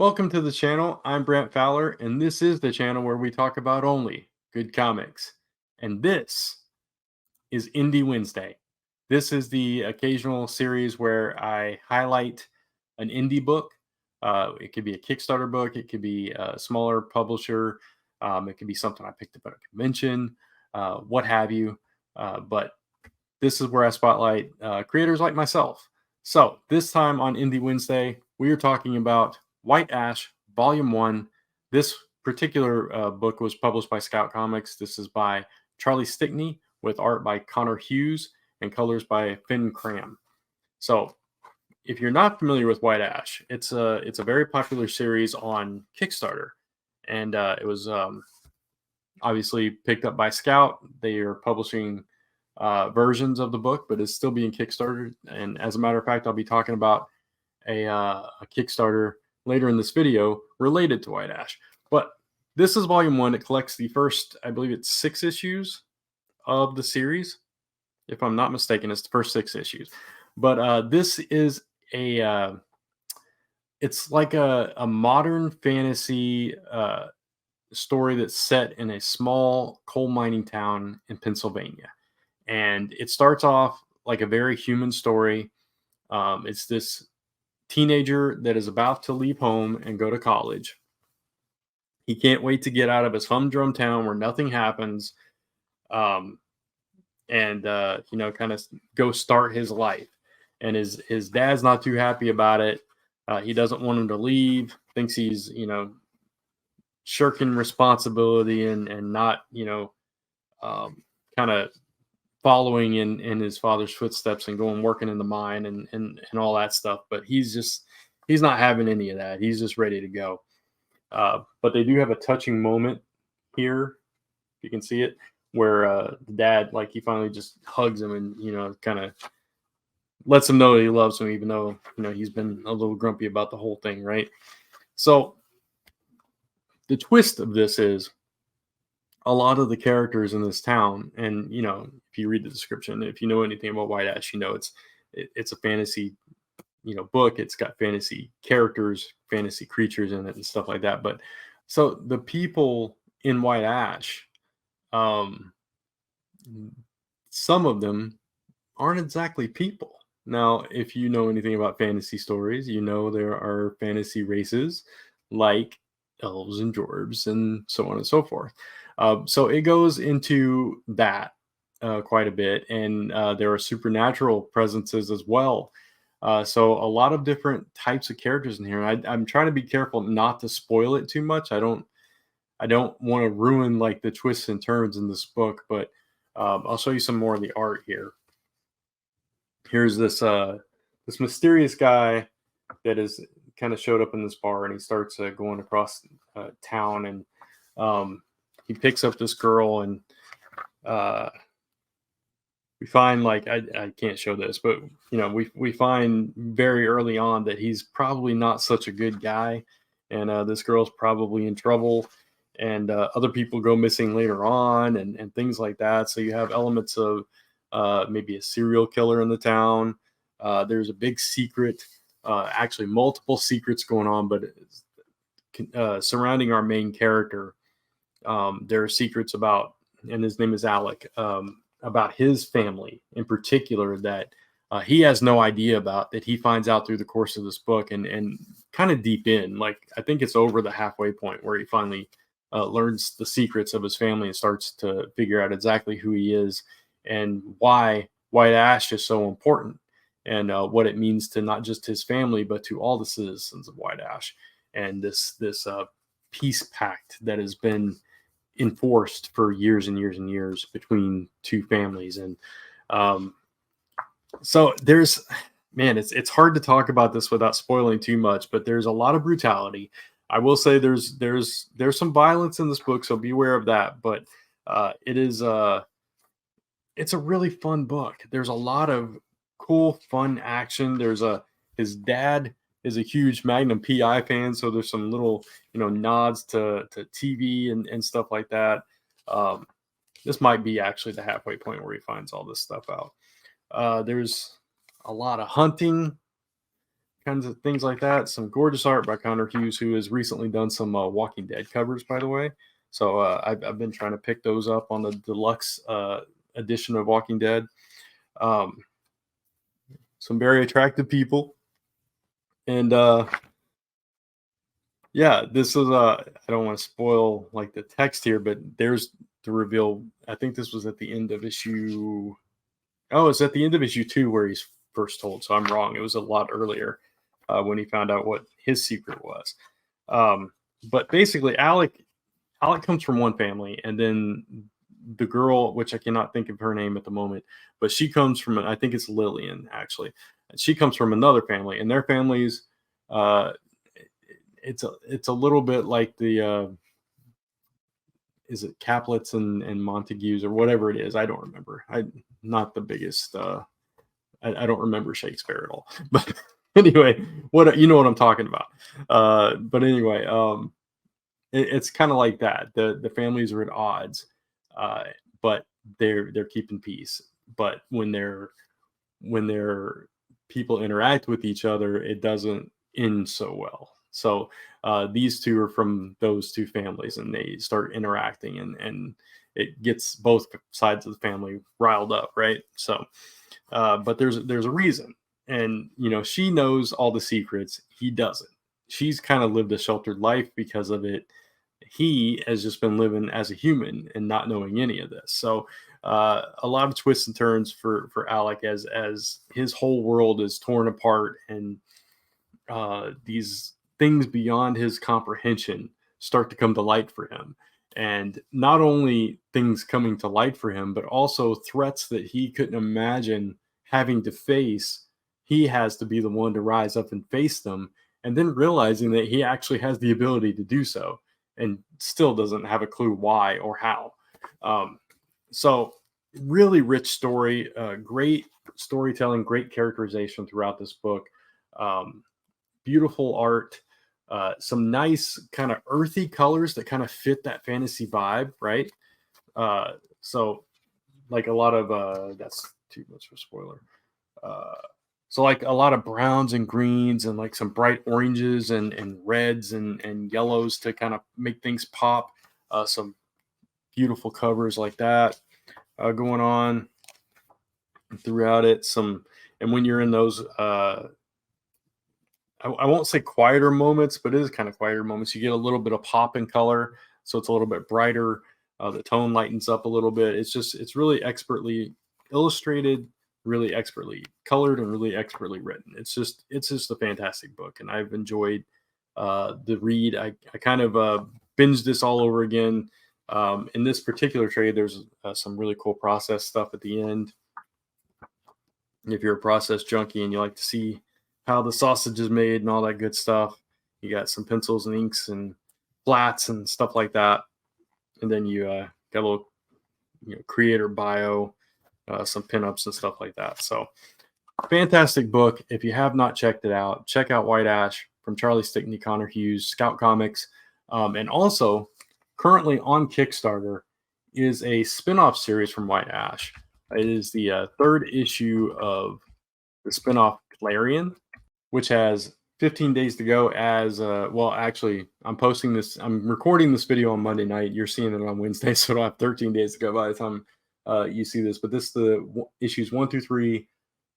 Welcome to the channel. I'm Brant Fowler, and this is the channel where we talk about only good comics. And this is Indie Wednesday. This is the occasional series where I highlight an indie book. It could be a Kickstarter book, it could be a smaller publisher, it could be something I picked up at a convention, what have you. But this is where I spotlight creators like myself. So this time on Indie Wednesday, we are talking about White Ash, Volume 1. This particular book was published by Scout Comics. This is by Charlie Stickney with art by Conor Hughes and colors by Cramb. So if you're not familiar with White Ash, it's a very popular series on Kickstarter. And it was obviously picked up by Scout. They are publishing versions of the book, but it's still being Kickstarted. And as a matter of fact, I'll be talking about a Kickstarter later in this video related to White Ash. But this is volume 1. It collects the first, I believe it's 6 issues of the series. If I'm not mistaken, it's the first 6 issues. But this is it's like a modern fantasy story that's set in a small coal mining town in Pennsylvania. And it starts off like a very human story. It's this teenager that is about to leave home and go to college. He can't wait to get out of his humdrum town where nothing happens, and kind of go start his life. And his dad's not too happy about it. He doesn't want him to leave. Thinks he's shirking responsibility and not kind of following in his father's footsteps and going working in the mine and all that stuff. But he's not having any of that. He's just ready to go. But they do have a touching moment here, if you can see it, where the dad, like, he finally just hugs him and kind of lets him know that he loves him, even though he's been a little grumpy about the whole thing, right? So the twist of this is a lot of the characters in this town, and if you read the description, if you know anything about White Ash, it's a fantasy book. It's got fantasy characters, fantasy creatures in it and stuff like that. But so the people in White Ash, some of them aren't exactly people. Now, if you know anything about fantasy stories, there are fantasy races like elves and dwarves and so on and so forth. So it goes into that quite a bit, and there are supernatural presences as well. So a lot of different types of characters in here. I'm trying to be careful not to spoil it too much. I don't want to ruin like the twists and turns in this book, but I'll show you some more of the art here. Here's this mysterious guy that is kind of showed up in this bar, and he starts going across town, and he picks up this girl, and we find, like, I can't show this, but we find very early on that he's probably not such a good guy, and this girl's probably in trouble, and other people go missing later on, and things like that. So you have elements of maybe a serial killer in the town. There's a big secret, actually multiple secrets going on, but surrounding our main character. There are secrets about, and his name is Aleck, about his family in particular that he has no idea about, that he finds out through the course of this book, and kind of deep in, like, I think it's over the halfway point where he finally learns the secrets of his family and starts to figure out exactly who he is and why White Ash is so important, and what it means to not just his family, but to all the citizens of White Ash, and this peace pact that has been enforced for years and years and years between two families. And so there's, man, it's hard to talk about this without spoiling too much, but there's a lot of brutality. I will say there's some violence in this book, so beware of that. But it's a really fun book. There's a lot of cool, fun action. His dad is a huge Magnum PI fan, so there's some little nods to TV and stuff like that. This might be actually the halfway point where he finds all this stuff out. There's a lot of hunting. kinds of things like that. Some gorgeous art by Conor Hughes, who has recently done some Walking Dead covers, by the way. So I've been trying to pick those up on the deluxe edition of Walking Dead. Some very attractive people, and yeah, this is I don't want to spoil like the text here, but there's the reveal. I think this was at the end of issue. Oh, it's at the end of issue 2 where he's first told. So I'm wrong. It was a lot earlier when he found out what his secret was. But basically, Aleck comes from one family, and then the girl, which I cannot think of her name at the moment, but she comes from, I think it's Lillian actually. She comes from another family, and their families, it's a little bit like the is it Caplets and Montagues or whatever it is. I don't remember. I'm not the biggest. I don't remember Shakespeare at all. But anyway, what you know what I'm talking about. But anyway, it's kind of like that. The families are at odds, but they're keeping peace. But when their people interact with each other, it doesn't end so well. So these two are from those two families, and they start interacting, and it gets both sides of the family riled up, right? So, but there's a reason, and she knows all the secrets. He doesn't. She's kind of lived a sheltered life because of it. He has just been living as a human and not knowing any of this. So a lot of twists and turns for Aleck as his whole world is torn apart, and these things beyond his comprehension start to come to light for him. And not only things coming to light for him, but also threats that he couldn't imagine having to face. He has to be the one to rise up and face them, and then realizing that he actually has the ability to do so and still doesn't have a clue why or how. So really rich story, great storytelling, great characterization throughout this book. Beautiful art, some nice kind of earthy colors that kind of fit that fantasy vibe, right? So like a lot of that's too much of a spoiler. So like a lot of browns and greens and like some bright oranges and reds and yellows to kind of make things pop. Some beautiful covers like that going on throughout it. And when you're in those I won't say quieter moments, but it is kind of quieter moments. You get a little bit of pop in color, so it's a little bit brighter. The tone lightens up a little bit. It's really expertly illustrated, really expertly colored, and really expertly written. It's just a fantastic book, and I've enjoyed the read. I kind of binged this all over again. In this particular trade, there's some really cool process stuff at the end. If you're a process junkie and you like to see how the sausage is made and all that good stuff, you got some pencils and inks and flats and stuff like that. And then you got a little creator bio, some pinups and stuff like that. So fantastic book. If you have not checked it out, check out White Ash from Charlie Stickney, Conor Hughes, Scout Comics. And also currently on Kickstarter is a spin-off series from White Ash. It is the third issue of the spin-off Glarien, which has 15 days to go as well. Actually, I'm recording this video on Monday night. You're seeing it on Wednesday, so it'll have 13 days to go by the time you see this. But this is the issues 1 through 3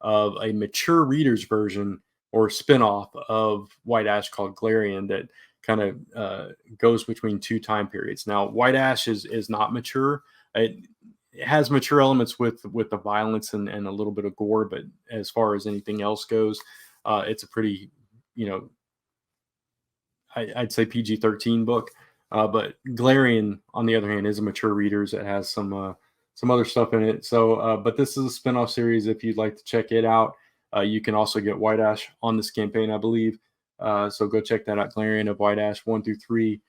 of a mature reader's version or spin-off of White Ash called Glarien that kind of goes between two time periods. Now, White Ash is not mature. It has mature elements with the violence and a little bit of gore, but as far as anything else goes, it's a pretty, I'd say PG-13 book. But Glarien, on the other hand, is a mature readers. It has some other stuff in it. So, but this is a spinoff series. If you'd like to check it out, you can also get White Ash on this campaign, I believe. So go check that out. Glarien of White Ash 1 through 3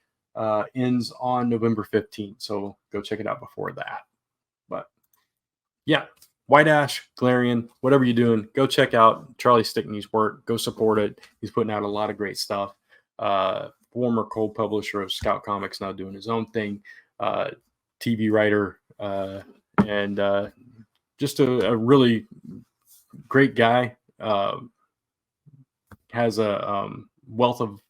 ends on November 15th. So go check it out before that. But yeah, White Ash, Glarien, whatever you're doing, go check out Charlie Stickney's work. Go support it. He's putting out a lot of great stuff. Former co-publisher of Scout Comics, now doing his own thing. TV writer, and just a really great guy. has a wealth of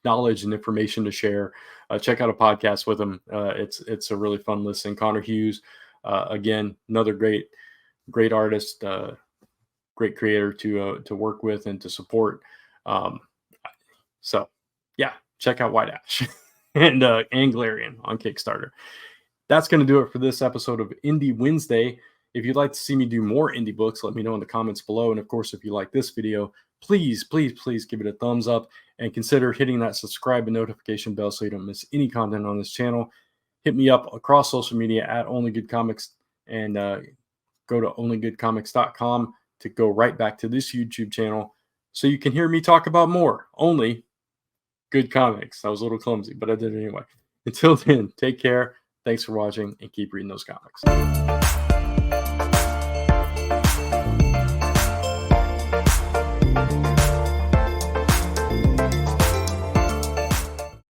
knowledge and information to share. Check out a podcast with him. It's a really fun listen. Conor Hughes, again, another great artist, great creator to work with and to support. So yeah, check out White Ash and Glarien on Kickstarter. That's going to do it for this episode of Indie Wednesday. If you'd like to see me do more indie books, let me know in the comments below. And of course, if you like this video, please give it a thumbs up and consider hitting that subscribe and notification bell so you don't miss any content on this channel. Hit me up across social media at Only Good Comics, and go to onlygoodcomics.com to go right back to this YouTube channel so you can hear me talk about more Only Good Comics. That was a little clumsy, but I did it anyway. Until then, take care. Thanks for watching and keep reading those comics.